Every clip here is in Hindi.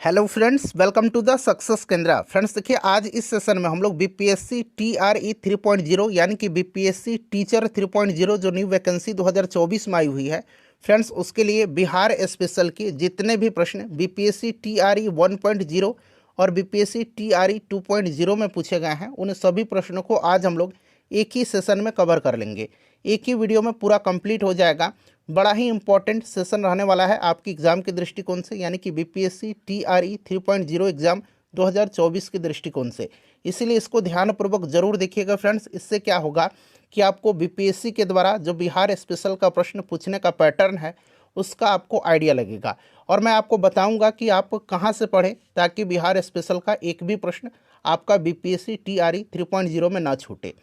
Hello friends, welcome to the success Kendra. Friends देखिए, आज इस सेशन में हम लोग बीपीएससी टीआरई 3.0 यानी कि बीपीएससी टीचर 3.0 जो न्यू वैकेंसी 2024 में आई हुई है फ्रेंड्स, उसके लिए बिहार स्पेशल के जितने भी प्रश्न बीपीएससी टीआरई 1.0 और बीपीएससी टीआरई 2.0 में पूछे गए हैं, उन सभी प्रश्नों को आज हम लोग एक ही सेशन में कवर कर लेंगे। एक ही वीडियो में पूरा कंप्लीट हो जाएगा। बड़ा ही इंपॉर्टेंट सेशन रहने वाला है आपकी एग्ज़ाम के दृष्टिकोण से, यानी कि बीपीएससी टीआरई 3.0 एग्ज़ाम 2024 के दृष्टिकोण से। इसीलिए इसको ध्यानपूर्वक जरूर देखिएगा फ्रेंड्स। इससे क्या होगा कि आपको बीपीएससी के द्वारा जो बिहार स्पेशल का प्रश्न पूछने का पैटर्न है उसका आपको आइडिया लगेगा, और मैं आपको बताऊंगा कि आप कहां से पढ़ें ताकि बिहार स्पेशल का एक भी प्रश्न आपका बीपीएससी टीआरई 3.0 में ना छूटे।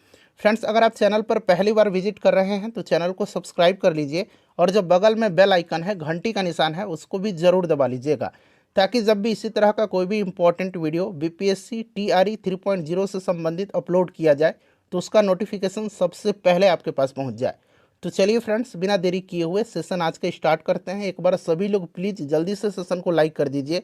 फ्रेंड्स, अगर आप चैनल पर पहली बार विजिट कर रहे हैं तो चैनल को सब्सक्राइब कर लीजिए, और जो बगल में बेल आइकन है, घंटी का निशान है, उसको भी ज़रूर दबा लीजिएगा, ताकि जब भी इसी तरह का कोई भी इंपॉर्टेंट वीडियो बीपीएससी टीआरई 3.0 से संबंधित अपलोड किया जाए तो उसका नोटिफिकेशन सबसे पहले आपके पास पहुंच जाए। तो चलिए फ्रेंड्स, बिना देरी किए हुए सेशन आज का स्टार्ट करते हैं। एक बार सभी लोग प्लीज़ जल्दी से सेशन को लाइक कर दीजिए,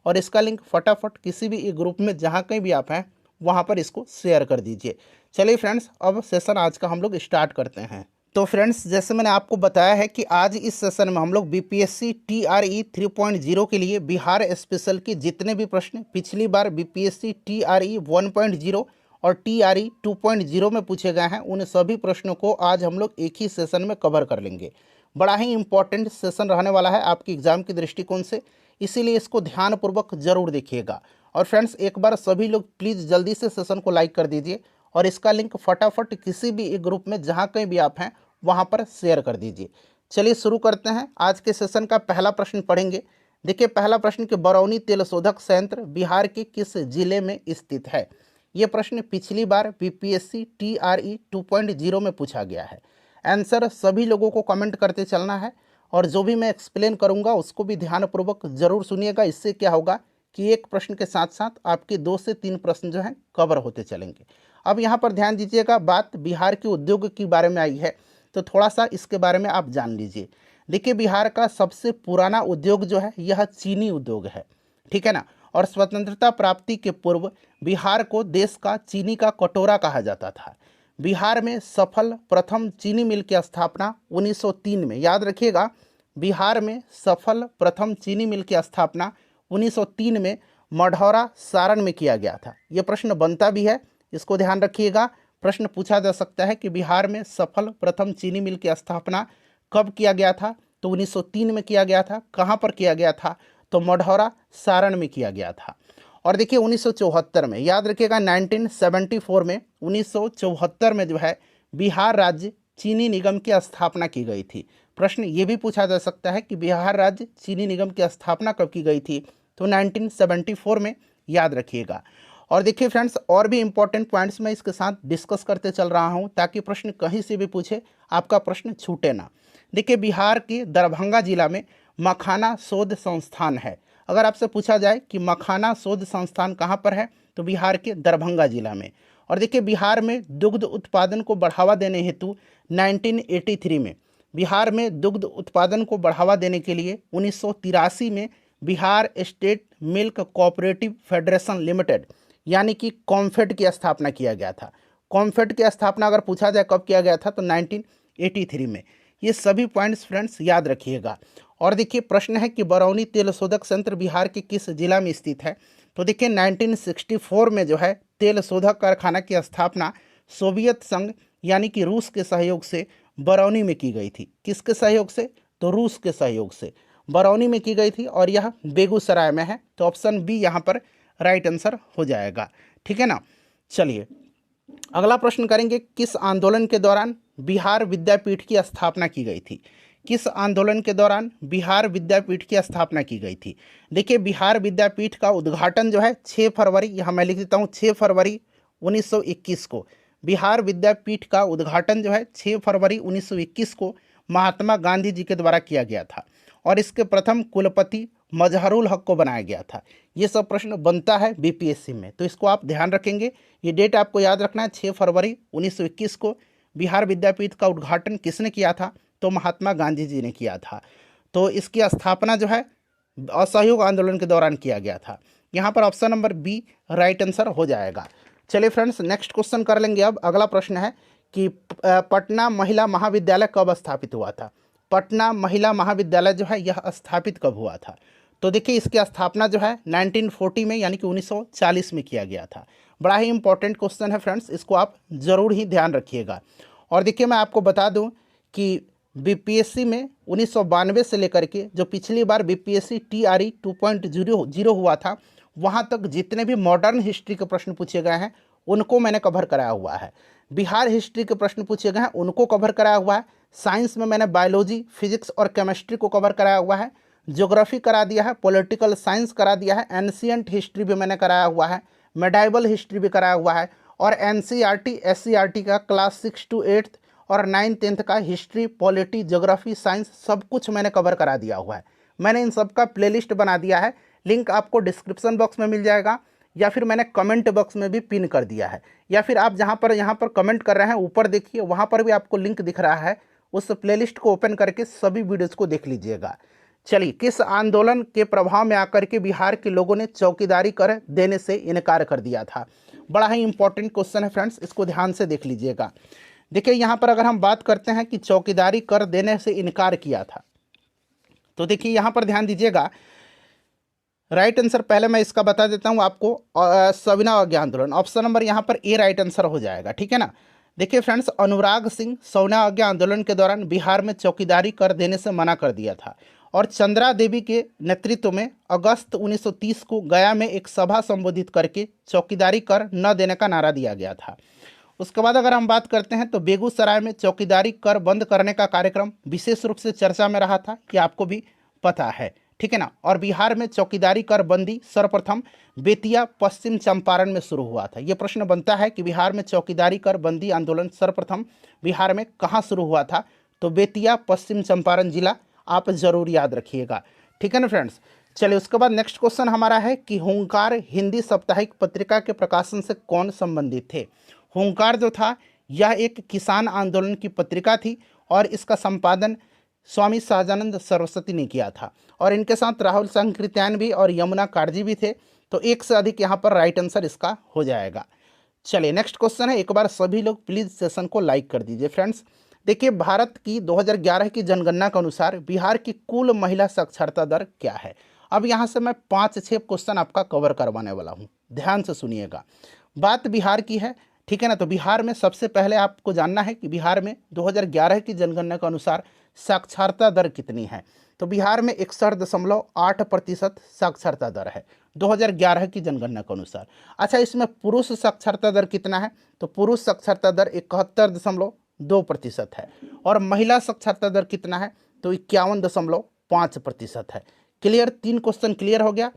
और इसका लिंक फटाफट किसी भी एक ग्रुप में जहाँ कहीं भी आप हैं वहाँ पर इसको शेयर कर दीजिए। चलिए फ्रेंड्स, अब सेशन आज का हम लोग स्टार्ट करते हैं। तो फ्रेंड्स, जैसे मैंने आपको बताया है कि आज इस सेशन में हम लोग बीपीएससी टीआरई 3.0 के लिए बिहार स्पेशल के जितने भी प्रश्न पिछली बार बीपीएससी टीआरई 1.0 और टीआरई 2.0 में पूछे गए हैं, उन सभी प्रश्नों को आज हम लोग एक ही सेशन में कवर कर लेंगे। बड़ा ही इंपॉर्टेंट सेशन रहने वाला है आपकी एग्जाम के दृष्टिकोण से, इसीलिए इसको ध्यानपूर्वक जरूर देखिएगा। और फ्रेंड्स, एक बार सभी लोग प्लीज़ जल्दी से सेशन को लाइक कर दीजिए, और इसका लिंक फटाफट किसी भी एक ग्रुप में जहाँ कहीं भी आप हैं वहाँ पर शेयर कर दीजिए। चलिए शुरू करते हैं। आज के सेशन का पहला प्रश्न पढ़ेंगे। देखिए, पहला प्रश्न कि बरौनी तेल शोधक संयंत्र बिहार के किस जिले में स्थित है। ये प्रश्न पिछली बार बीपीएससी टीआरई 2.0 में पूछा गया है। आंसर सभी लोगों को कमेंट करते चलना है, और जो भी मैं एक्सप्लेन करूँगा उसको भी ध्यानपूर्वक जरूर सुनिएगा। इससे क्या होगा कि एक प्रश्न के साथ साथ आपके 2 से 3 प्रश्न जो हैं कवर होते चलेंगे। अब यहाँ पर ध्यान दीजिएगा, बात बिहार के उद्योग के बारे में आई है तो थोड़ा सा इसके बारे में आप जान लीजिए। देखिए, बिहार का सबसे पुराना उद्योग जो है यह चीनी उद्योग है, ठीक है ना। और स्वतंत्रता प्राप्ति के पूर्व बिहार को देश का चीनी का कटोरा कहा जाता था। बिहार में सफल प्रथम चीनी मिल की स्थापना 1903 में, याद रखिएगा, बिहार में सफल प्रथम चीनी मिल की स्थापना 1903 में मढ़ौरा सारण में किया गया था। यह प्रश्न बनता भी है, इसको ध्यान रखिएगा। प्रश्न पूछा जा सकता है कि बिहार में सफल प्रथम चीनी मिल की स्थापना कब किया गया था, तो 1903 में किया गया था। कहाँ पर किया गया था, तो मढ़ौरा सारण में किया गया था। और देखिए 1974 में, याद रखिएगा 1974 में, 1974 में जो है बिहार राज्य चीनी निगम की स्थापना की गई थी। प्रश्न ये भी पूछा जा सकता है कि बिहार राज्य चीनी निगम की स्थापना कब की गई थी, तो 1974 में, याद रखिएगा। और देखिए फ्रेंड्स, और भी इंपॉर्टेंट पॉइंट्स मैं इसके साथ डिस्कस करते चल रहा हूं ताकि प्रश्न कहीं से भी पूछे आपका प्रश्न छूटे ना। देखिए, बिहार के दरभंगा जिला में मखाना शोध संस्थान है। अगर आपसे पूछा जाए कि मखाना शोध संस्थान कहाँ पर है, तो बिहार के दरभंगा जिला में। और देखिए, बिहार में दुग्ध उत्पादन को बढ़ावा देने हेतु 1983 में, बिहार में दुग्ध उत्पादन को बढ़ावा देने के लिए 1983 में Bihar state milk cooperative federation limited यानी कि कॉम्फेड की स्थापना किया गया था। कॉम्फेड की स्थापना अगर पूछा जाए कब किया गया था, तो 1983 में। ये सभी पॉइंट्स फ्रेंड्स याद रखिएगा। और देखिए, प्रश्न है कि बरौनी तेल शोधक संयंत्र बिहार के किस जिला में स्थित है, तो देखिए 1964 में जो है तेल शोधक कारखाना की स्थापना सोवियत संघ यानी कि रूस के सहयोग से बरौनी में की गई थी। किसके सहयोग से, तो रूस के सहयोग से बरौनी में की गई थी, और यह बेगूसराय में है। तो ऑप्शन बी यहाँ पर राइट आंसर हो जाएगा, ठीक है ना। चलिए अगला प्रश्न करेंगे। किस आंदोलन के दौरान बिहार विद्यापीठ की स्थापना की गई थी। किस आंदोलन के दौरान बिहार विद्यापीठ की स्थापना की गई थी। देखिए, बिहार विद्यापीठ का उद्घाटन जो है 6 फरवरी, यहाँ मैं लिख देता हूँ 6 फरवरी 1921 को। बिहार विद्यापीठ का उद्घाटन जो है 6 फरवरी 1921 को महात्मा गांधी जी के द्वारा किया गया था, और इसके प्रथम कुलपति मजहरुल हक को बनाया गया था। ये सब प्रश्न बनता है बीपीएससी में, तो इसको आप ध्यान रखेंगे। ये डेट आपको याद रखना है, 6 फरवरी 1921 को बिहार विद्यापीठ का उद्घाटन किसने किया था, तो महात्मा गांधी जी ने किया था। तो इसकी स्थापना जो है असहयोग आंदोलन के दौरान किया गया था। यहाँ पर option number B right answer हो जाएगा। चलिए फ्रेंड्स, नेक्स्ट क्वेश्चन कर लेंगे। अब अगला प्रश्न है कि पटना महिला महाविद्यालय कब स्थापित हुआ था। पटना महिला महाविद्यालय जो है यह स्थापित कब हुआ था। तो देखिए, इसकी स्थापना जो है 1940 में यानी कि 1940 में किया गया था। बड़ा ही इंपॉर्टेंट क्वेश्चन है फ्रेंड्स, इसको आप ज़रूर ही ध्यान रखिएगा। और देखिए, मैं आपको बता दूं कि बीपीएससी में 1992 से लेकर के जो पिछली बार बीपीएससी TRE 2.0 हुआ था, वहाँ तक जितने भी मॉडर्न हिस्ट्री के प्रश्न पूछे गए हैं उनको मैंने कवर कराया हुआ है। बिहार हिस्ट्री के प्रश्न पूछे गए हैं उनको कवर कराया हुआ है। साइंस में मैंने बायोलॉजी, फिजिक्स और केमिस्ट्री को कवर कराया हुआ है। ज्योग्राफी करा दिया है, पॉलिटिकल साइंस करा दिया है, एंशियंट हिस्ट्री भी मैंने कराया हुआ है, मेडाइवल हिस्ट्री भी कराया हुआ है, और NCERT SCERT का क्लास 6 to 8 और 9th 10th का हिस्ट्री, पॉलिटी, ज्योग्राफी, साइंस सब कुछ मैंने कवर करा दिया हुआ है। मैंने इन सब का प्लेलिस्ट बना दिया है, लिंक आपको डिस्क्रिप्शन बॉक्स में मिल जाएगा या फिर मैंने कमेंट बॉक्स में भी पिन कर दिया है, या फिर आप जहाँ पर यहाँ पर कमेंट कर रहे हैं ऊपर देखिए, वहाँ पर भी आपको लिंक दिख रहा है। उस प्लेलिस्ट को ओपन करके सभी वीडियोज़ को देख लीजिएगा। चलिए, किस आंदोलन के प्रभाव में आकर के बिहार के लोगों ने चौकीदारी कर देने से इनकार कर दिया था। बड़ा ही इंपॉर्टेंट क्वेश्चन है फ्रेंड्स, इसको ध्यान से देख लीजिएगा। देखिए, यहाँ पर अगर हम बात करते हैं कि चौकीदारी कर देने से इनकार किया था, तो देखिए यहाँ पर ध्यान दीजिएगा। राइट आंसर पहले मैं इसका बता देता हूँ आपको, सविनय अवज्ञा आंदोलन। ऑप्शन नंबर यहाँ पर ए राइट आंसर हो जाएगा, ठीक है ना। देखिए फ्रेंड्स, अनुराग सिंह सविनय अवज्ञा आंदोलन के दौरान बिहार में चौकीदारी कर देने से मना कर दिया था, और चंद्रा देवी के नेतृत्व में अगस्त 1930 को गया में एक सभा संबोधित करके चौकीदारी कर न देने का नारा दिया गया था। उसके बाद अगर हम बात करते हैं तो बेगूसराय में चौकीदारी कर बंद करने का कार्यक्रम विशेष रूप से चर्चा में रहा था, कि आपको भी पता है, ठीक है ना। और बिहार में चौकीदारी कर बंदी सर्वप्रथम बेतिया पश्चिम चंपारण में शुरू हुआ था। ये प्रश्न बनता है कि बिहार में चौकीदारी कर बंदी आंदोलन सर्वप्रथम बिहार में कहाँ शुरू हुआ था, तो बेतिया पश्चिम चंपारण जिला, आप जरूर याद रखिएगा, ठीक है ना फ्रेंड्स। चलिए, उसके बाद नेक्स्ट क्वेश्चन हमारा है कि हुंकार हिंदी साप्ताहिक पत्रिका के प्रकाशन से कौन संबंधित थे। हुंकार जो था यह एक किसान आंदोलन की पत्रिका थी, और इसका संपादन स्वामी सहजानंद सरस्वती ने किया था, और इनके साथ राहुल संकृत्यायन भी और यमुना काटजी भी थे। तो एक से अधिक यहाँ पर राइट आंसर इसका हो जाएगा। चलिए, नेक्स्ट क्वेश्चन है, एक बार सभी लोग प्लीज़ सेशन को लाइक कर दीजिए फ्रेंड्स। देखिए, भारत की 2011 की जनगणना के अनुसार बिहार की कुल महिला साक्षरता दर क्या है। अब यहाँ से मैं 5-6 क्वेश्चन आपका कवर करवाने वाला हूँ, ध्यान से सुनिएगा। बात बिहार की है, ठीक है ना। तो बिहार में सबसे पहले आपको जानना है कि बिहार में 2011 की जनगणना के अनुसार साक्षरता दर कितनी है। तो बिहार में 61.8% साक्षरता दर है 2011 की जनगणना के अनुसार। अच्छा, इसमें पुरुष साक्षरता दर कितना है, तो पुरुष साक्षरता दर 71.2% है, और महिला साक्षरता दर कितना है, तो 51.5% है। क्लियर, 3 क्वेश्चन क्लियर हो गया।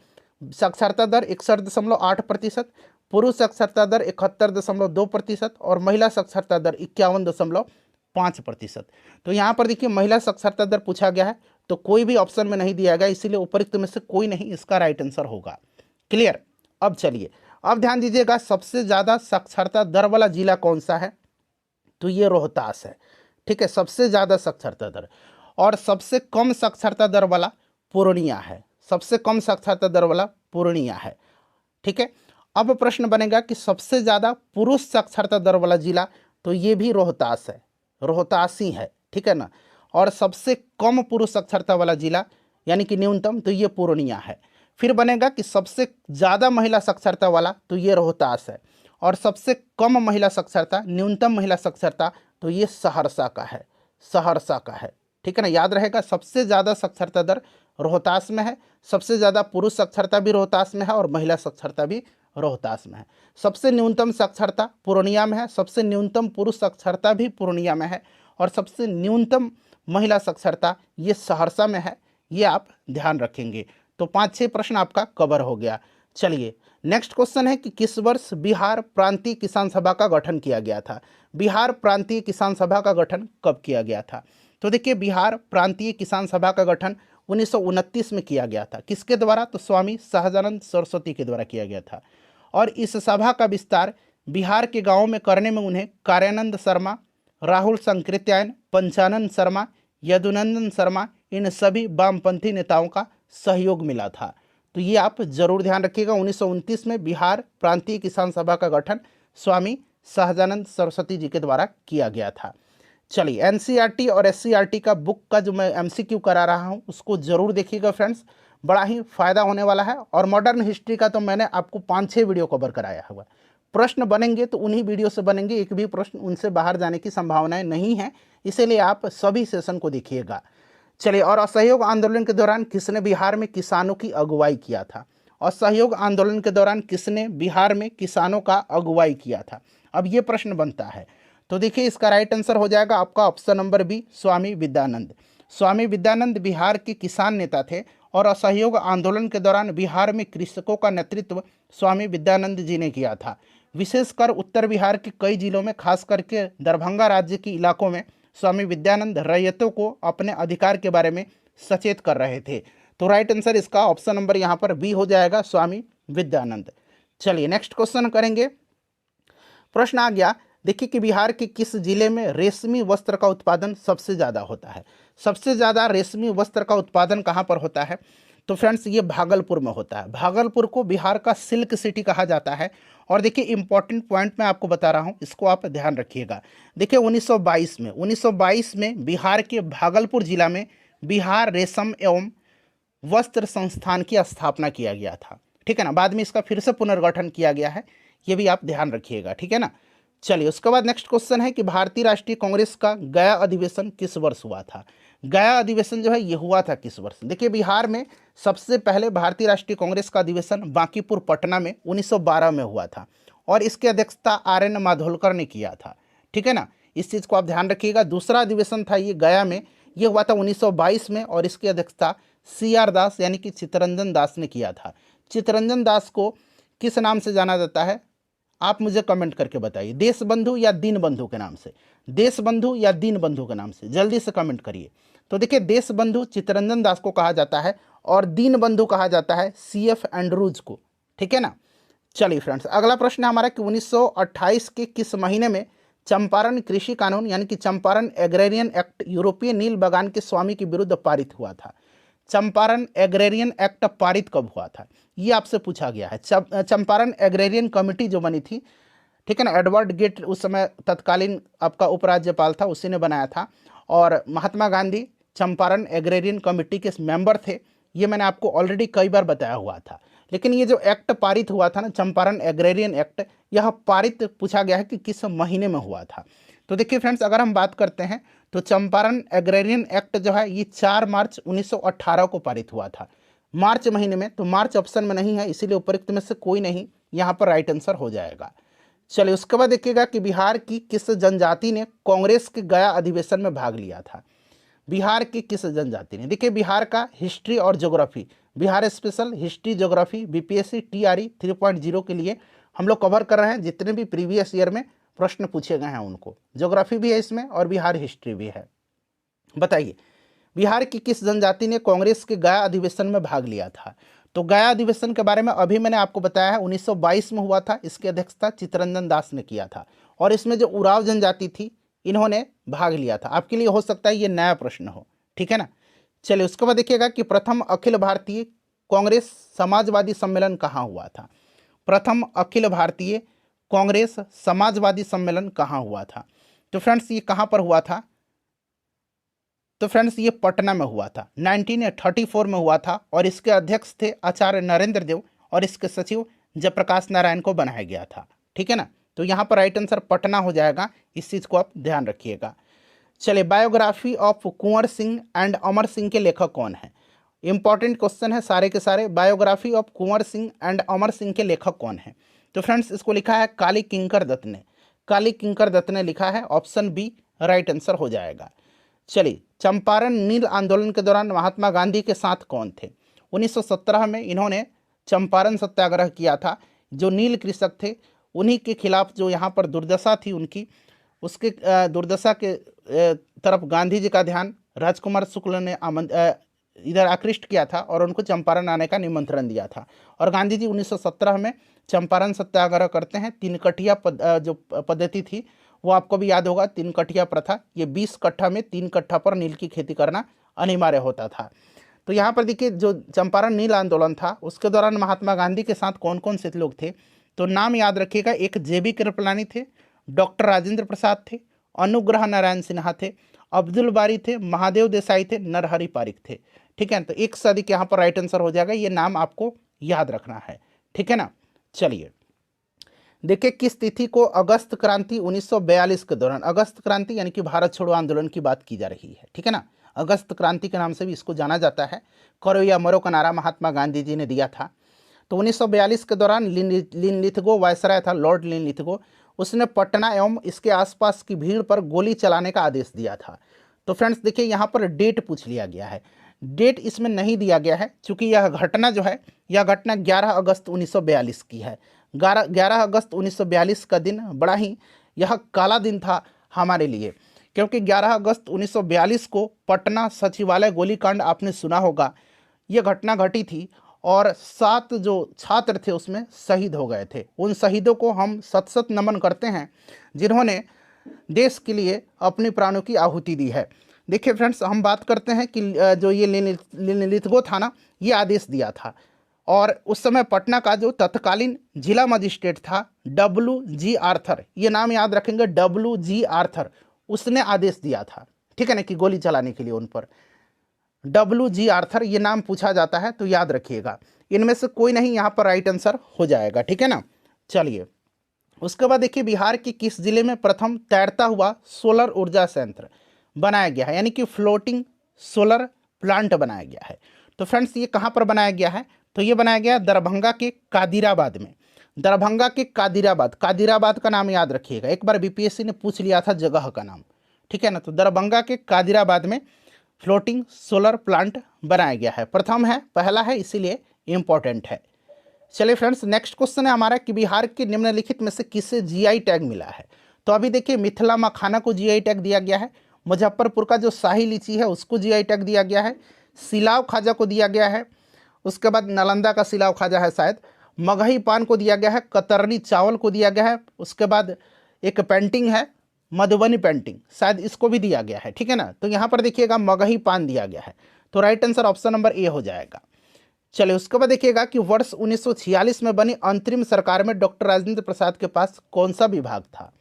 साक्षरता दर 61.8%, पुरुष साक्षरता दर 71.2% और महिला साक्षरता दर 51.5%। तो यहाँ पर देखिए, महिला साक्षरता दर पूछा गया है, तो कोई भी ऑप्शन में नहीं दिया गया, इसीलिए उपरोक्त में से कोई नहीं इसका राइट आंसर होगा। क्लियर। अब चलिए, अब ध्यान दीजिएगा, सबसे ज़्यादा साक्षरता दर वाला जिला कौन सा है, तो ये रोहतास है, ठीक है, सबसे ज़्यादा साक्षरता दर। और सबसे कम साक्षरता दर वाला पूर्णिया है, सबसे कम साक्षरता दर वाला पूर्णिया है, ठीक है। अब प्रश्न बनेगा कि सबसे ज़्यादा पुरुष साक्षरता दर वाला जिला, तो ये भी रोहतास है, रोहतास ही है, ठीक है ना। और सबसे कम पुरुष साक्षरता वाला जिला यानी कि न्यूनतम, तो ये पूर्णिया है। फिर बनेगा कि सबसे ज़्यादा महिला साक्षरता वाला, तो ये रोहतास है। और सबसे कम महिला साक्षरता, न्यूनतम महिला साक्षरता, तो ये सहरसा का है, सहरसा का है, ठीक है ना। याद रहेगा, सबसे ज़्यादा साक्षरता दर रोहतास में है, सबसे ज़्यादा पुरुष साक्षरता भी रोहतास में है, और महिला साक्षरता भी रोहतास में है। सबसे न्यूनतम साक्षरता पूर्णिया में है, सबसे न्यूनतम पुरुष साक्षरता भी पूर्णिया में है, और सबसे न्यूनतम महिला साक्षरता ये सहरसा में है। ये आप ध्यान रखेंगे। तो 5-6 प्रश्न आपका कवर हो गया। चलिए, नेक्स्ट क्वेश्चन है कि किस वर्ष बिहार प्रांतीय किसान सभा का गठन किया गया था। बिहार प्रांतीय किसान सभा का गठन कब किया गया था। तो देखिए, बिहार प्रांतीय किसान सभा का गठन 1929 में किया गया था। किसके द्वारा, तो स्वामी सहजानंद सरस्वती के द्वारा किया गया था। और इस सभा का विस्तार बिहार के गांवों में करने में उन्हें कार्यानंद शर्मा, राहुल संकृत्यायन, पंचानन शर्मा, यदुनंदन शर्मा, इन सभी वामपंथी नेताओं का सहयोग मिला था। तो ये आप जरूर ध्यान रखिएगा। 1929 में बिहार प्रांतीय किसान सभा का गठन स्वामी सहजानंद सरस्वती जी के द्वारा किया गया था। चलिए, एनसीईआरटी और एससीईआरटी का बुक का जो मैं एमसीक्यू करा रहा हूँ उसको जरूर देखिएगा फ्रेंड्स, बड़ा ही फायदा होने वाला है। और मॉडर्न हिस्ट्री का तो मैंने आपको 5-6 वीडियो कवर कराया हुआ। प्रश्न बनेंगे तो उन्हीं वीडियो से बनेंगे, एक भी प्रश्न उनसे बाहर जाने की संभावनाएं नहीं है, इसीलिए आप सभी सेशन को देखिएगा। चलिए, और असहयोग आंदोलन के दौरान किसने बिहार में किसानों की अगुवाई किया था? असहयोग आंदोलन के दौरान किसने बिहार में किसानों का अगुवाई किया था? अब ये प्रश्न बनता है, तो देखिए इसका राइट आंसर हो जाएगा आपका ऑप्शन नंबर बी, स्वामी विद्यानंद। स्वामी विद्यानंद बिहार के किसान नेता थे और असहयोग आंदोलन के दौरान बिहार में कृषकों का नेतृत्व स्वामी विद्यानंद जी ने किया था। विशेषकर उत्तर बिहार के कई जिलों में, खास करके दरभंगा राज्य के इलाकों में स्वामी विद्यानंद रैयतों को अपने अधिकार के बारे में सचेत कर रहे थे। तो राइट आंसर इसका ऑप्शन नंबर यहाँ पर बी हो जाएगा, स्वामी विद्यानंद। चलिए नेक्स्ट क्वेश्चन करेंगे। प्रश्न आ गया, देखिए कि बिहार के किस जिले में रेशमी वस्त्र का उत्पादन सबसे ज़्यादा होता है? सबसे ज़्यादा रेशमी वस्त्र का उत्पादन कहाँ पर होता है? तो फ्रेंड्स ये भागलपुर में होता है। भागलपुर को बिहार का सिल्क सिटी कहा जाता है। और देखिए इंपॉर्टेंट पॉइंट मैं आपको बता रहा हूँ, इसको आप ध्यान रखिएगा। देखिए 1922 में बिहार के भागलपुर जिला में बिहार रेशम एवं वस्त्र संस्थान की स्थापना किया गया था, ठीक है ना। बाद में इसका फिर से पुनर्गठन किया गया है, ये भी आप ध्यान रखिएगा, ठीक है ना। चलिए, उसके बाद नेक्स्ट क्वेश्चन है कि भारतीय राष्ट्रीय कांग्रेस का गया अधिवेशन किस वर्ष हुआ था? गया अधिवेशन जो है ये हुआ था किस वर्ष? देखिए बिहार में सबसे पहले भारतीय राष्ट्रीय कांग्रेस का अधिवेशन बांकीपुर पटना में 1912 में हुआ था और इसकी अध्यक्षता आर.एन. माधोलकर ने किया था, ठीक है ना। इस चीज़ को आप ध्यान रखिएगा। दूसरा अधिवेशन था ये गया में, ये हुआ था 1922 में और इसकी अध्यक्षता C.R. दास यानी कि चित्तरंजन दास ने किया था। चित्तरंजन दास को किस नाम से जाना जाता है? आप मुझे कमेंट करके बताइए, देश बंधु या दीन बंधु के नाम से? देश बंधु या दीन बंधु के नाम से? जल्दी से कमेंट करिए। तो देखिए देश बंधु चित्तरंजन दास को कहा जाता है और दीन बंधु कहा जाता है C.F. एंड्रूज को, ठीक है ना। चलिए फ्रेंड्स, अगला प्रश्न है हमारा कि 1928 के किस महीने में चंपारण कृषि कानून यानी कि चंपारण एग्रेरियन एक्ट यूरोपीय नील बागान के स्वामी के विरुद्ध पारित हुआ था? चंपारण एग्रेरियन एक्ट पारित कब हुआ था, ये आपसे पूछा गया है। चंपारण एग्रेरियन कमेटी जो बनी थी, ठीक है ना, एडवर्ड गेट उस समय तत्कालीन आपका उपराज्यपाल था, उसी ने बनाया था। और महात्मा गांधी चंपारण एग्रेरियन कमेटी के मेंबर थे, ये मैंने आपको ऑलरेडी कई बार बताया हुआ था। लेकिन ये जो एक्ट पारित हुआ था ना, चंपारण एग्रेरियन एक्ट, यह पारित पूछा गया है कि किस महीने में हुआ था। तो देखिए फ्रेंड्स, अगर हम बात करते हैं तो चंपारण एग्रेरियन एक्ट जो है ये 4 मार्च 1918 को पारित हुआ था, मार्च महीने में। तो मार्च ऑप्शन में नहीं है, इसीलिए उपरोक्त में से कोई नहीं यहाँ पर राइट आंसर हो जाएगा। चलिए, उसके बाद देखिएगा कि बिहार की किस जनजाति ने कांग्रेस के गया अधिवेशन में भाग लिया था? बिहार की किस जनजाति ने? देखिए बिहार का हिस्ट्री और geography, Bihar special history geography BPSC TRE 3.0 के लिए हम लोग कवर कर रहे हैं। जितने भी प्रीवियस ईयर में प्रश्न पूछे गए हैं उनको, ज्योग्राफी भी है इसमें और बिहार हिस्ट्री भी है। बताइए बिहार की किस जनजाति ने कांग्रेस के गया अधिवेशन में भाग लिया था? तो गया अधिवेशन के बारे में अभी मैंने आपको बताया है, 1922 में हुआ था। इसकी अध्यक्षता चित्तरंजन दास ने किया था और इसमें जो उराव जनजाति थी इन्होंने भाग लिया था। आपके लिए हो सकता है ये नया प्रश्न हो, ठीक है ना। चलिए, उसके बाद देखिएगा कि प्रथम अखिल भारतीय कांग्रेस समाजवादी सम्मेलन कहाँ हुआ था? प्रथम अखिल भारतीय कांग्रेस समाजवादी सम्मेलन कहाँ हुआ था? तो फ्रेंड्स ये कहाँ पर हुआ था? तो फ्रेंड्स ये पटना में हुआ था, 1934 में हुआ था और इसके अध्यक्ष थे आचार्य नरेंद्र देव और इसके सचिव जयप्रकाश नारायण को बनाया गया था, ठीक है ना। तो यहाँ पर राइट आंसर पटना हो जाएगा, इस चीज़ को आप ध्यान रखिएगा। चलिए, biography of Kunwar Singh and Amar Singh के लेखक कौन है? इंपॉर्टेंट क्वेश्चन है सारे के सारे। Biography of Kunwar Singh and Amar Singh के लेखक कौन है? तो फ्रेंड्स इसको लिखा है काली किंकर दत्त ने, काली किंकर दत्त ने लिखा है, ऑप्शन बी राइट आंसर हो जाएगा। चलिए, चंपारण नील आंदोलन के दौरान महात्मा गांधी के साथ कौन थे? 1917 में इन्होंने चंपारण सत्याग्रह किया था। जो नील कृषक थे उन्हीं के खिलाफ जो यहाँ पर दुर्दशा थी उनकी, उसके दुर्दशा के तरफ गांधी जी का ध्यान राजकुमार शुक्ल ने इधर आकृष्ट किया था और उनको चंपारण आने का निमंत्रण दिया था। और गांधी जी 1917 में चंपारण सत्याग्रह करते हैं। 3 कठिया जो पद्धति थी वो आपको भी याद होगा, 3 कठिया प्रथा। ये 20 कट्ठा में 3 कट्ठा पर नील की खेती करना अनिवार्य होता था। तो यहाँ पर देखिए जो चंपारण नील आंदोलन था उसके दौरान महात्मा गांधी के साथ कौन कौन से लोग थे, तो नाम याद रखिएगा, एक जेबी कृपलानी थे, डॉक्टर राजेंद्र प्रसाद थे, अनुग्रह नारायण सिन्हा थे, अब्दुल बारी थे, महादेव देसाई थे, नरहरि पारिक थे। ठीक है, तो एक से अधिक यहाँ पर राइट आंसर हो जाएगा, ये नाम आपको याद रखना है। ठीक है ना। चलिए देखिए किस तिथि को अगस्त क्रांति 1942 के दौरान, अगस्त क्रांति यानी कि भारत छोड़ो आंदोलन की बात की जा रही है। ठीक है ना, अगस्त क्रांति के नाम से भी इसको जाना जाता है। करो या मरो का नारा महात्मा गांधी जी ने दिया था। तो 1942 के दौरान लिनलिथगो वायसराय था, लॉर्ड लिनलिथगो, उसने पटना एवं इसके आसपास की भीड़ पर गोली चलाने का आदेश दिया था। तो फ्रेंड्स देखिए यहाँ पर डेट पूछ लिया गया है, डेट इसमें नहीं दिया गया है क्योंकि यह घटना जो है, यह घटना 11 अगस्त 1942 की है। 11 अगस्त 1942 का दिन बड़ा ही यह काला दिन था हमारे लिए, क्योंकि 11 अगस्त 1942 को पटना सचिवालय गोलीकांड आपने सुना होगा, यह घटना घटी थी और 7 जो छात्र थे उसमें शहीद हो गए थे। उन शहीदों को हम सत सत नमन करते हैं जिन्होंने देश के लिए अपनी प्राणों की आहुति दी है। देखिए फ्रेंड्स, हम बात करते हैं कि जो ये लिनलिथगो था ना, ये आदेश दिया था और उस समय पटना का जो तत्कालीन जिला मजिस्ट्रेट था WG आर्थर, ये नाम याद रखेंगे, WG आर्थर, उसने आदेश दिया था। ठीक है ना, कि गोली चलाने के लिए उन पर। WG आर्थर ये नाम पूछा जाता है तो याद रखिएगा, इनमें से कोई नहीं यहाँ पर राइट आंसर हो जाएगा। ठीक है ना। चलिए उसके बाद देखिए बिहार के किस जिले में प्रथम तैरता हुआ सोलर ऊर्जा संयंत्र बनाया गया है, यानी कि फ्लोटिंग सोलर प्लांट बनाया गया है। तो फ्रेंड्स ये कहाँ पर बनाया गया है, तो ये बनाया गया दरभंगा के कादिराबाद में। दरभंगा के कादिराबाद, कादिराबाद का नाम याद रखिएगा, एक बार BPSC ने पूछ लिया था जगह का नाम। ठीक है ना, तो दरभंगा के कादिराबाद में फ्लोटिंग सोलर प्लांट बनाया गया है, प्रथम है, पहला है, इसीलिए इंपॉर्टेंट है। चलिए फ्रेंड्स, नेक्स्ट क्वेश्चन है हमारा कि बिहार के निम्नलिखित में से किसे GI टैग मिला है। तो अभी देखिए मिथिला मखाना को GI टैग दिया गया है, मुजफ्फरपुर का जो शाही लीची है उसको GI टैग दिया गया है, सिलाव खाजा को दिया गया है, उसके बाद नालंदा का सिलाव खाजा है शायद, मगही पान को दिया गया है, कतरनी चावल को दिया गया है, उसके बाद एक पेंटिंग है मधुबनी पेंटिंग, शायद इसको भी दिया गया है। ठीक है ना, तो यहाँ पर देखिएगा मगही पान दिया गया है, तो right answer option number A हो जाएगा। चलिए उसके बाद देखिएगा कि वर्ष 1946 में बनी अंतरिम सरकार में डॉक्टर राजेंद्र प्रसाद के पास कौन सा विभाग था,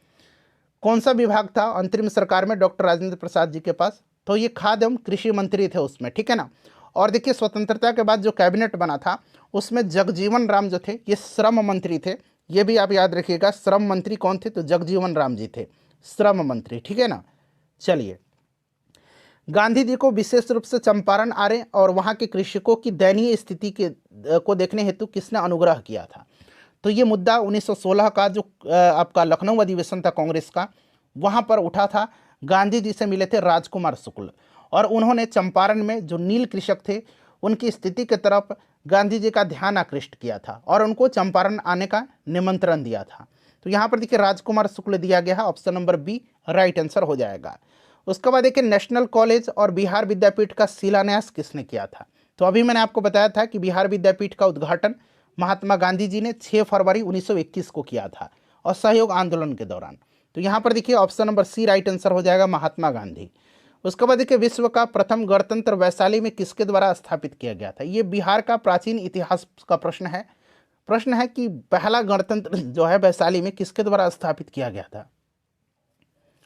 कौन सा विभाग था अंतरिम सरकार में डॉक्टर राजेंद्र प्रसाद जी के पास, तो ये खाद्य एवं कृषि मंत्री थे उसमें। ठीक है ना, और देखिए स्वतंत्रता के बाद जो कैबिनेट बना था उसमें जगजीवन राम जो थे ये श्रम मंत्री थे, ये भी आप याद रखिएगा, श्रम मंत्री कौन थे, तो जगजीवन राम जी थे श्रम मंत्री। ठीक है ना। चलिए गांधी जी को विशेष रूप से चंपारण आर्य और वहाँ के कृषकों की दयनीय स्थिति को देखने हेतु किसने अनुग्रह किया था, तो ये मुद्दा 1916 का जो आपका लखनऊ अधिवेशन था कांग्रेस का, वहाँ पर उठा था। गांधी जी से मिले थे राजकुमार शुक्ल और उन्होंने चंपारण में जो नील कृषक थे उनकी स्थिति की तरफ गांधी जी का ध्यान आकृष्ट किया था और उनको चंपारण आने का निमंत्रण दिया था। तो यहाँ पर देखिए राजकुमार शुक्ल दिया गया है, option number B right answer हो जाएगा। उसके बाद देखिए नेशनल कॉलेज और बिहार विद्यापीठ का शिलान्यास किसने किया था, तो अभी मैंने आपको बताया था कि बिहार विद्यापीठ का उद्घाटन महात्मा गांधी जी ने 6 फरवरी 1921 को किया था और सहयोग आंदोलन के दौरान। तो यहाँ पर देखिए option number C right answer हो जाएगा, महात्मा गांधी। उसके बाद देखिए विश्व का प्रथम गणतंत्र वैशाली में किसके द्वारा स्थापित किया गया था, ये बिहार का प्राचीन इतिहास का प्रश्न है कि पहला गणतंत्र जो है वैशाली में किसके द्वारा स्थापित किया गया था,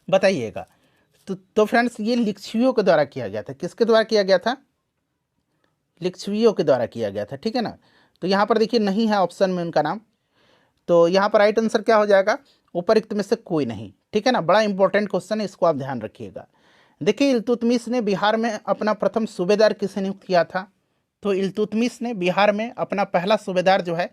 बताइएगा। तो फ्रेंड्स ये लिच्छवियों के द्वारा किया गया था, किसके द्वारा किया गया था, लिच्छवियों के द्वारा किया गया था। ठीक है ना, तो यहाँ पर देखिए नहीं है ऑप्शन में उनका नाम, तो यहाँ पर राइट आंसर क्या हो जाएगा, उपरोक्त में से कोई नहीं। ठीक है ना, बड़ा इंपॉर्टेंट क्वेश्चन है, इसको आप ध्यान रखिएगा। देखिए इल्तुतमिश ने बिहार में अपना प्रथम सूबेदार किसे नियुक्त किया था, तो इल्तुतमिश ने बिहार में अपना पहला सूबेदार जो है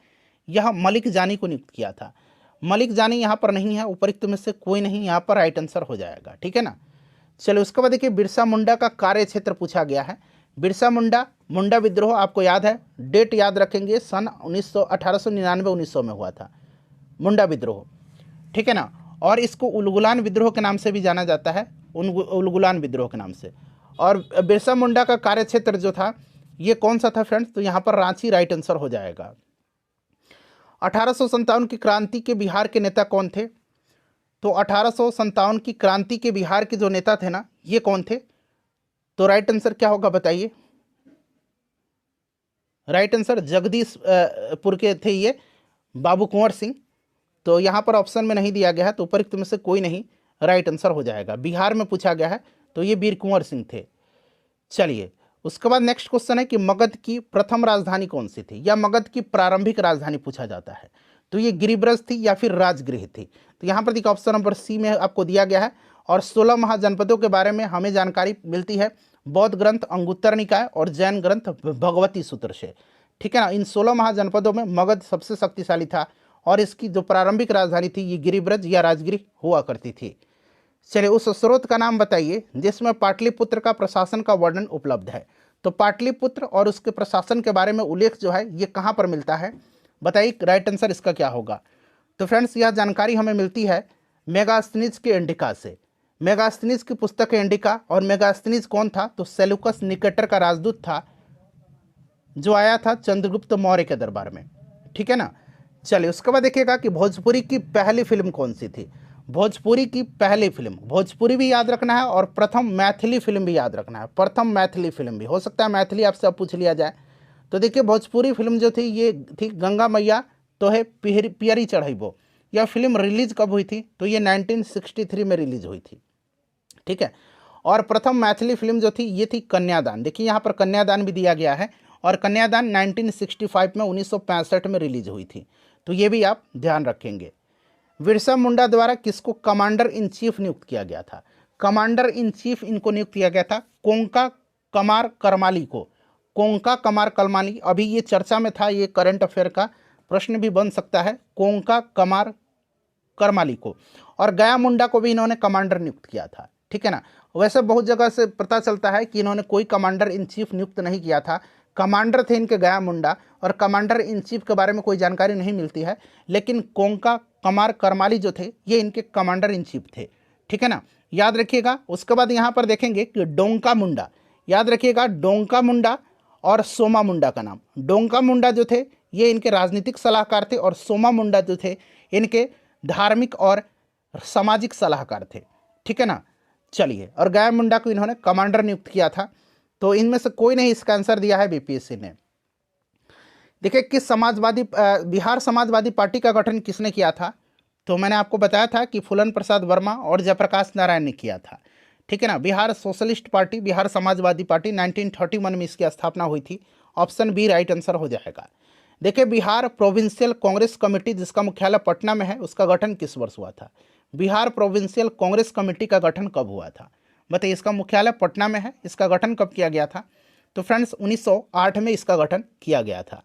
यह मलिक जानी को नियुक्त किया था। मलिक जानी यहाँ पर नहीं है, उपरोक्त में से कोई नहीं, यहाँ पर राइट आंसर हो जाएगा। ठीक है ना। चलिए उसके बाद देखिए बिरसा मुंडा का कार्य क्षेत्र पूछा गया है। बिरसा मुंडा विद्रोह आपको याद है, डेट याद रखेंगे, सन 1899-1900 में हुआ था मुंडा विद्रोह। ठीक है ना, और इसको उलगुलान विद्रोह के नाम से भी जाना जाता है, उलगुलान विद्रोह के नाम से। और बिरसा मुंडा का कार्य क्षेत्र जो था ये कौन सा था फ्रेंड्स, तो यहाँ पर रांची राइट आंसर हो जाएगा। 1857 की क्रांति के बिहार के नेता कौन थे, तो 1857 की क्रांति के बिहार के जो नेता थे ना ये कौन थे, तो राइट आंसर क्या होगा बताइए, राइट आंसर जगदीशपुर के थे ये बाबू कुंवर सिंह। तो यहाँ पर ऑप्शन में नहीं दिया गया है, तो उपरोक्त में से कोई नहीं राइट आंसर हो जाएगा। बिहार में पूछा गया है तो ये वीर कुंवर सिंह थे। चलिए उसके बाद नेक्स्ट क्वेश्चन है कि मगध की प्रथम राजधानी कौन सी थी, या मगध की प्रारंभिक राजधानी पूछा जाता है। तो ये गिरिब्रज थी या फिर राजगृह थी। तो यहाँ पर देखिए ऑप्शन नंबर सी में आपको दिया गया है। और 16 महाजनपदों के बारे में हमें जानकारी मिलती है बौद्ध ग्रंथ अंगुत्तर निकाय और जैन ग्रंथ भगवती सूत्र से। ठीक है ना, इन 16 महाजनपदों में मगध सबसे शक्तिशाली था और इसकी जो प्रारंभिक राजधानी थी ये गिरिब्रज या राजगृह हुआ करती थी। चलिए उस स्रोत का नाम बताइए जिसमें पाटलिपुत्र का प्रशासन का वर्णन उपलब्ध है। तो पाटलिपुत्र और उसके प्रशासन के बारे में उल्लेख जो है ये कहाँ पर मिलता है, बताइए राइट आंसर इसका क्या होगा। तो फ्रेंड्स यह जानकारी हमें मिलती है मेगास्थनीज के इंडिका से। मेगास्थनीज की पुस्तक है इंडिका। और मेगास्थनीज कौन था, तो सेल्यूकस निकेटर का राजदूत था जो आया था चंद्रगुप्त मौर्य के दरबार में। ठीक है ना। चलिए उसके बाद देखिएगा कि भोजपुरी की पहली फिल्म कौन सी थी। भोजपुरी की पहली फिल्म, भोजपुरी भी याद रखना है और प्रथम मैथिली फिल्म भी याद रखना है। प्रथम मैथिली फिल्म भी हो सकता है मैथिली आपसे अब पूछ लिया जाए। तो देखिए भोजपुरी फिल्म जो थी ये थी गंगा मैया तो है पियरी चढ़ैबो। यह फिल्म रिलीज कब हुई थी, तो ये 1963 में रिलीज हुई थी। ठीक है। और प्रथम मैथिली फिल्म जो थी ये थी कन्यादान। देखिए यहाँ पर कन्यादान भी दिया गया है और कन्यादान 1965 में 1965 में रिलीज हुई थी। तो ये भी आप ध्यान रखेंगे। बिरसा मुंडा द्वारा किसको कमांडर इन चीफ नियुक्त किया गया था। कमांडर इन चीफ इनको नियुक्त किया गया था कोंका कमार करमाली को। कोंका कमार करमाली अभी ये चर्चा में था, ये करंट अफेयर का प्रश्न भी बन सकता है। कोंका कमार करमाली को और गया मुंडा को भी इन्होंने कमांडर नियुक्त किया था। ठीक है ना। वैसे बहुत जगह से पता चलता है कि इन्होंने कोई कमांडर इन चीफ नियुक्त नहीं किया था। कमांडर थे इनके गया मुंडा और कमांडर इन चीफ के बारे में कोई जानकारी नहीं मिलती है, लेकिन कोंका कमार करमाली जो थे ये इनके कमांडर इन चीफ थे। ठीक है ना, याद रखिएगा। उसके बाद यहाँ पर देखेंगे कि डोंका मुंडा, याद रखिएगा डोंका मुंडा और सोमा मुंडा का नाम। डोंका मुंडा जो थे ये इनके राजनीतिक सलाहकार थे और सोमा मुंडा जो थे इनके धार्मिक और सामाजिक सलाहकार थे। ठीक है ना। चलिए और गया मुंडा को इन्होंने कमांडर नियुक्त किया था। तो इनमें से कोई नहीं इसका आंसर दिया है बीपीएससी ने। देखिए किस समाजवादी बिहार समाजवादी पार्टी का गठन किसने किया था। तो मैंने आपको बताया था कि फूलन प्रसाद वर्मा और जयप्रकाश नारायण ने किया था। ठीक है ना। Bihar socialist party, Bihar Samajwadi party 1931 में इसकी स्थापना हुई थी। ऑप्शन बी राइट आंसर हो जाएगा। देखिए बिहार प्रोविंशियल कांग्रेस कमेटी जिसका मुख्यालय पटना में है उसका गठन किस वर्ष हुआ था। बिहार प्रोविंशियल कांग्रेस कमेटी का गठन कब हुआ था, बताइए। इसका मुख्यालय पटना में है, इसका गठन कब किया गया था। तो फ्रेंड्स 1908 में इसका गठन किया गया था।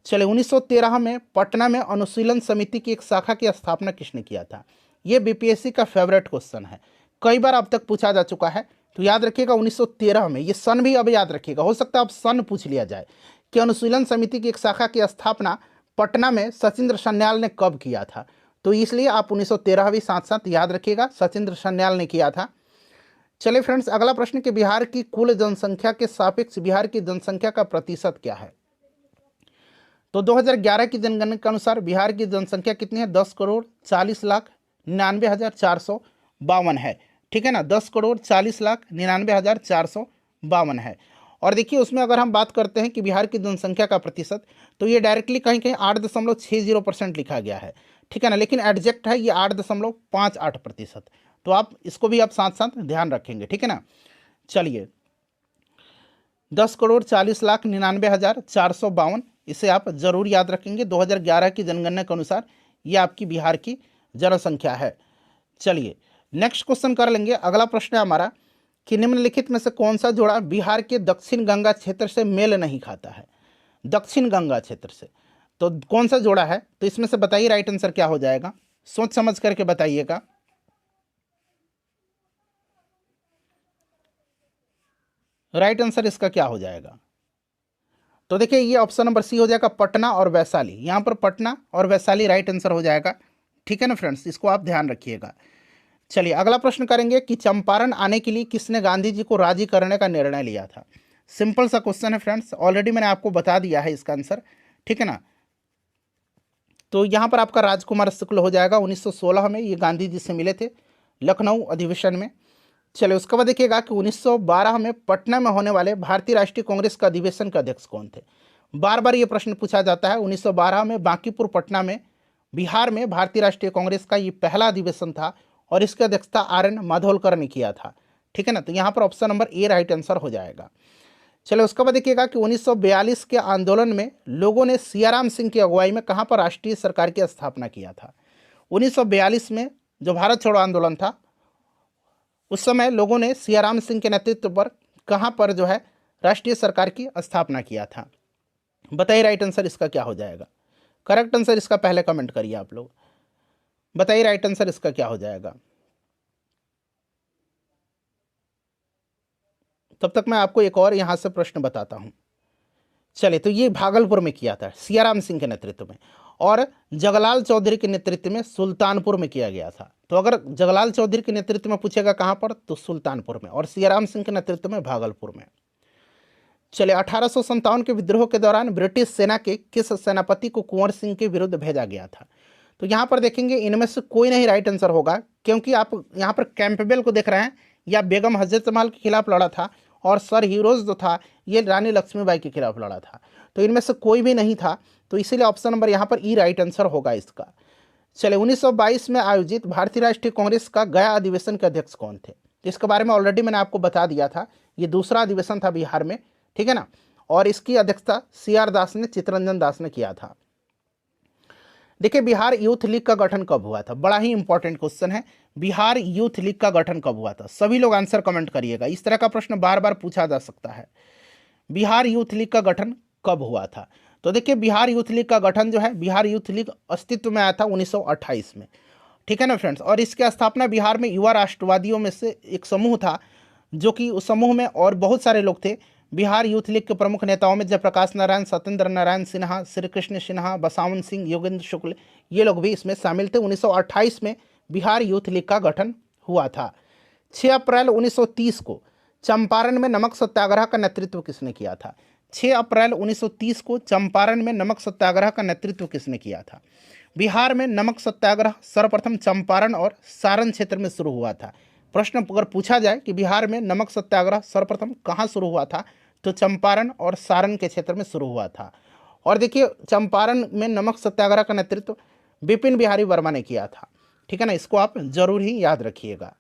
चलिए 1913 में पटना में अनुशीलन समिति की एक शाखा की स्थापना किसने किया था। ये बीपीएससी का फेवरेट क्वेश्चन है, कई बार अब तक पूछा जा चुका है। तो याद रखिएगा 1913 में, ये सन भी अब याद रखिएगा, हो सकता है अब सन पूछ लिया जाए कि अनुशीलन समिति की एक शाखा की स्थापना पटना में सचिंद्र सन्याल ने कब किया था। तो इसलिए आप 1913 भी साथ साथ याद रखिएगा, सचिंद्र सन्याल ने किया था। चलिए फ्रेंड्स अगला प्रश्न कि बिहार की कुल जनसंख्या के सापेक्ष बिहार की जनसंख्या का प्रतिशत क्या है। तो 2011 की जनगणना के अनुसार बिहार की जनसंख्या कितनी है, 10,40,99,452 है। ठीक है ना, 10,40,99,452 है। और देखिए उसमें अगर हम बात करते हैं कि बिहार की जनसंख्या का प्रतिशत, तो ये डायरेक्टली कहीं कहीं 8.60% लिखा गया है। ठीक है ना, लेकिन एडजेक्ट है ये 8.58%। तो आप इसको भी आप साथ साथ ध्यान रखेंगे। ठीक है ना। चलिए 10,40,99,452 इसे आप जरूर याद रखेंगे। 2011 की जनगणना के अनुसार ये आपकी बिहार की जनसंख्या है। चलिए नेक्स्ट क्वेश्चन कर लेंगे। अगला प्रश्न है हमारा कि निम्नलिखित में से कौन सा जोड़ा बिहार के दक्षिण गंगा क्षेत्र से मेल नहीं खाता है। दक्षिण गंगा क्षेत्र से तो कौन सा जोड़ा है, तो इसमें से बताइए राइट आंसर क्या हो जाएगा, सोच समझ करके बताइएगा। राइट आंसर इसका क्या हो जाएगा। तो देखिए ये ऑप्शन नंबर सी हो जाएगा, पटना और वैशाली। यहाँ पर पटना और वैशाली राइट आंसर हो जाएगा। ठीक है ना फ्रेंड्स, इसको आप ध्यान रखिएगा। चलिए अगला प्रश्न करेंगे कि चंपारण आने के लिए किसने गांधी जी को राजी करने का निर्णय लिया था। सिंपल सा क्वेश्चन है फ्रेंड्स, ऑलरेडी मैंने आपको बता दिया है इसका आंसर। ठीक है ना। तो यहाँ पर आपका राजकुमार शुक्ल हो जाएगा। 1916 में ये गांधी जी से मिले थे लखनऊ अधिवेशन में। चलिए उसके बाद देखिएगा कि 1912 में पटना में होने वाले भारतीय राष्ट्रीय कांग्रेस का अधिवेशन के अध्यक्ष कौन थे। बार बार ये प्रश्न पूछा जाता है। 1912 में बांकीपुर पटना में बिहार में भारतीय राष्ट्रीय कांग्रेस का ये पहला अधिवेशन था और इसकी अध्यक्षता RN माधोलकर ने किया था। ठीक है ना, तो यहाँ पर option number A right answer हो जाएगा। चलो उसके बाद देखिएगा कि 1942 के आंदोलन में लोगों ने सियाराम सिंह की अगुवाई में कहाँ पर राष्ट्रीय सरकार की स्थापना किया था। 1942 में जो भारत छोड़ो आंदोलन था, उस समय लोगों ने सियाराम सिंह के नेतृत्व पर कहाँ पर जो है राष्ट्रीय सरकार की स्थापना किया था। बताइए राइट आंसर इसका क्या हो जाएगा। करेक्ट आंसर इसका पहले कमेंट करिए आप लोग, बताइए राइट आंसर इसका क्या हो जाएगा। तब तक मैं आपको एक और यहां से प्रश्न बताता हूं। चलिए, तो ये भागलपुर में किया था सियाराम सिंह के नेतृत्व में, और जगलाल चौधरी के नेतृत्व में सुल्तानपुर में किया गया था। तो अगर जगलाल चौधरी के नेतृत्व में पूछेगा कहां पर, तो सुल्तानपुर में, और सियाराम सिंह के नेतृत्व में भागलपुर में। चलिए, 1857 के विद्रोह के दौरान ब्रिटिश सेना के किस सेनापति को कुंवर सिंह के विरुद्ध भेजा गया था। तो यहाँ पर देखेंगे इनमें से कोई नहीं राइट आंसर होगा, क्योंकि आप यहाँ पर कैंपबेल को देख रहे हैं, या बेगम हजरत जमाल के खिलाफ लड़ा था, और सर हीरोज जो था ये रानी लक्ष्मीबाई के खिलाफ लड़ा था। तो इनमें से कोई भी नहीं था, तो इसीलिए ऑप्शन नंबर यहाँ पर ई राइट आंसर होगा इसका। चलिए, 1922 में आयोजित भारतीय राष्ट्रीय कांग्रेस का गया अधिवेशन के अध्यक्ष कौन थे। इसके बारे में ऑलरेडी मैंने आपको बता दिया था, ये दूसरा अधिवेशन था बिहार में, ठीक है ना, और इसकी अध्यक्षता CR दास ने, चित्तरंजन दास ने किया था। देखिए, बिहार यूथ लीग का गठन कब हुआ था, बड़ा ही इंपॉर्टेंट क्वेश्चन है। बिहार यूथ लीग का गठन कब हुआ था, सभी लोग आंसर कमेंट करिएगा, इस तरह का प्रश्न बार बार पूछा जा सकता है। बिहार यूथ लीग का गठन कब हुआ था। तो देखिए, बिहार यूथ लीग का गठन जो है, बिहार यूथ लीग अस्तित्व में आया था 1928 में, ठीक है ना फ्रेंड्स। और इसकी स्थापना बिहार में युवा राष्ट्रवादियों में से एक समूह था, जो कि उस समूह में और बहुत सारे लोग थे। बिहार यूथ लीग के प्रमुख नेताओं में जयप्रकाश नारायण, सत्येंद्र नारायण सिन्हा, श्री कृष्ण सिन्हा, बसावन सिंह, योगेंद्र शुक्ल, ये लोग भी इसमें शामिल थे। 1928 में बिहार यूथ लीग का गठन हुआ था। 6 अप्रैल 1930 को चंपारण में नमक सत्याग्रह का नेतृत्व किसने किया था। 6 अप्रैल 1930 को चंपारण में नमक सत्याग्रह का नेतृत्व किसने किया था। बिहार में नमक सत्याग्रह सर्वप्रथम चंपारण और सारण क्षेत्र में शुरू हुआ था। प्रश्न अगर पूछा जाए कि बिहार में नमक सत्याग्रह सर्वप्रथम कहाँ शुरू हुआ था, तो चंपारण और सारण के क्षेत्र में शुरू हुआ था। और देखिए, चंपारण में नमक सत्याग्रह का नेतृत्व बिपिन बिहारी वर्मा ने किया था, ठीक है ना, इसको आप जरूर ही याद रखिएगा।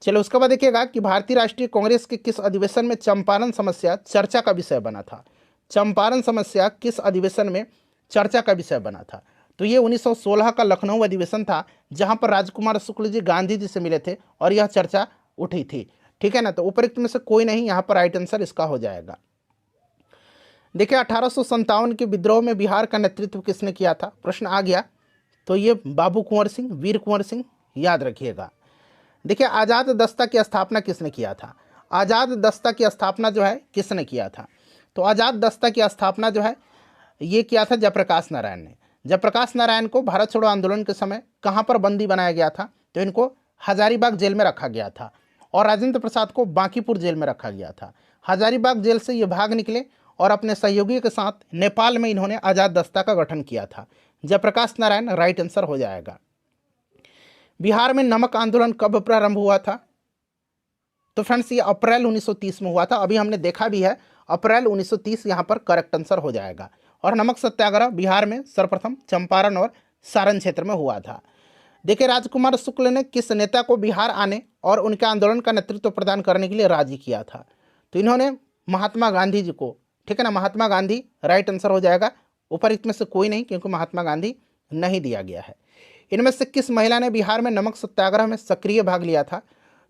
चलो, उसके बाद देखिएगा कि भारतीय राष्ट्रीय कांग्रेस के किस अधिवेशन में चंपारण समस्या चर्चा का विषय बना था। चंपारण समस्या किस अधिवेशन में चर्चा का विषय बना था। तो ये 1916 का लखनऊ अधिवेशन था, जहां पर राजकुमार शुक्ल जी गांधी जी से मिले थे और यह चर्चा उठी थी, ठीक है ना। तो उपरोक्त में से कोई नहीं, यहाँ पर राइट आंसर इसका हो जाएगा। देखिए, 1857 के विद्रोह में बिहार का नेतृत्व किसने किया था, प्रश्न आ गया। तो ये बाबू कुंवर सिंह, वीर कुंवर सिंह, याद रखिएगा। देखिए, आज़ाद दस्ता की स्थापना किसने किया था। आज़ाद दस्ता की स्थापना जो है किसने किया था। तो आज़ाद दस्ता की स्थापना जो है ये किया था जयप्रकाश नारायण ने। जयप्रकाश नारायण को भारत छोड़ो आंदोलन के समय कहाँ पर बंदी बनाया गया था, तो इनको हजारीबाग जेल में रखा गया था, और राजेंद्र प्रसाद को बांकीपुर जेल में रखा गया था। हजारीबाग जेल से ये भाग निकले और अपने सहयोगियों के साथ नेपाल में इन्होंने आज़ाद दस्ता का गठन किया था। जयप्रकाश नारायण राइट आंसर हो जाएगा। बिहार में नमक आंदोलन कब प्रारंभ हुआ था। तो फ्रेंड्स, ये अप्रैल 1930 में हुआ था। अभी हमने देखा भी है, अप्रैल 1930 यहाँ पर करेक्ट आंसर हो जाएगा। और नमक सत्याग्रह बिहार में सर्वप्रथम चंपारण और सारण क्षेत्र में हुआ था। देखिए, राजकुमार शुक्ल ने किस नेता को बिहार आने और उनके आंदोलन का नेतृत्व प्रदान करने के लिए राजी किया था। तो इन्होंने महात्मा गांधी जी को, ठीक है ना, महात्मा गांधी राइट आंसर हो जाएगा। उपरोक्त में से कोई नहीं, क्योंकि महात्मा गांधी नहीं दिया गया है। इनमें से किस महिला ने बिहार में नमक सत्याग्रह में सक्रिय भाग लिया था।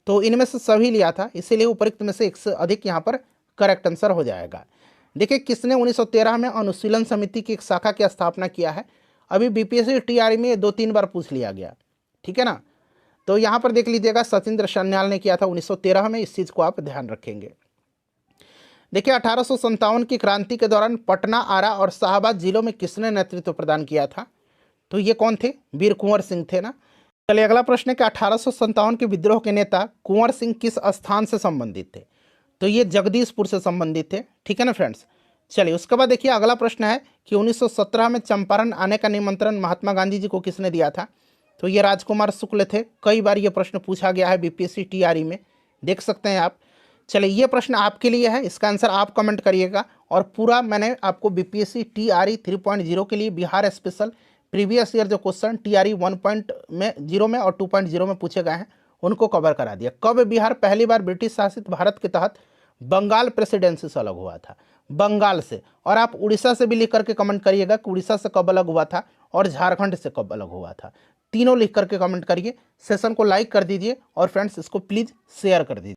तो इनमें से सभी लिया था, इसीलिए उपरोक्त में से एक से अधिक यहाँ पर करेक्ट आंसर हो जाएगा। देखिए, किसने 1913 में अनुशीलन समिति की एक शाखा की स्थापना किया है। अभी BPSC TRE में 2-3 बार पूछ लिया गया, ठीक है ना। तो यहाँ पर देख लीजिएगा, सचिंद्र सन्याल ने किया था 1913 में, इस चीज़ को आप ध्यान रखेंगे। देखिए, 1857 की क्रांति के दौरान पटना, आरा और शाहबाद जिलों में किसने नेतृत्व प्रदान किया था। तो ये कौन थे, वीर कुंवर सिंह थे ना। चलिए, अगला प्रश्न है कि 1857 के विद्रोह के नेता कुंवर सिंह किस स्थान से संबंधित थे। तो ये जगदीशपुर से संबंधित थे, ठीक है ना फ्रेंड्स। चलिए, उसके बाद देखिए, अगला प्रश्न है कि 1917 में चंपारण आने का निमंत्रण महात्मा गांधी जी को किसने दिया था। तो ये राजकुमार शुक्ल थे। कई बार ये प्रश्न पूछा गया है BPSC TRE में, देख सकते हैं आप। चलिए ये प्रश्न आपके लिए है, इसका आंसर आप कमेंट करिएगा। और पूरा मैंने आपको बीपीएससी टीआरई 3.0 के लिए बिहार स्पेशल प्रीवियस ईयर जो क्वेश्चन टीआरई 1.0 में और 2.0 में पूछे गए हैं उनको कवर करा दिया। कब बिहार पहली बार ब्रिटिश शासित भारत के तहत बंगाल प्रेसिडेंसी से अलग हुआ था? बंगाल से। और आप उड़ीसा से भी लिख करके कमेंट करिएगा कि उड़ीसा से कब अलग हुआ था और झारखंड से कब अलग हुआ था। तीनों लिख करके कमेंट करिए। सेशन को लाइक कर दीजिए और फ्रेंड्स इसको प्लीज़ शेयर कर दीजिए।